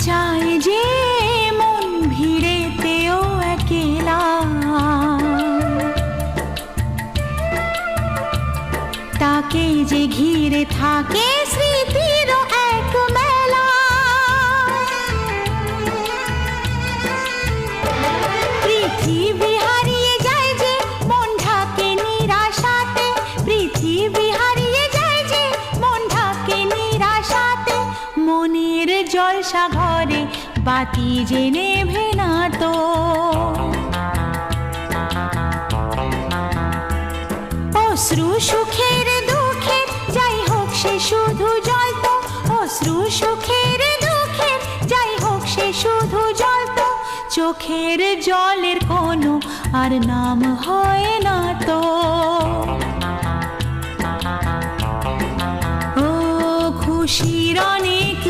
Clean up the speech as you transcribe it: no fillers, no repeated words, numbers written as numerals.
চায় যে মন ভিড়েতেও একেলা, তাকে যে ঘিরে থাকে স্মৃতির এক মেলা। পৃথিবী হারিয়ে যায় যে মন ঢাকে নিরাশাতে, পৃথিবী হারিয়ে যায় যে মন ঢাকে নিরাশাতে। মনের জলসা ঘরে বাতি যে নেভে না তো, অশ্রু সুখের দুঃখের যাই হোক সে শুধু জ্বলতো, অশ্রু সুখের দুঃখের যাই হোক সে শুধু জ্বলতো। চোখের জলের কোনো আর নাম হয় না তো। ও খুশির অনেক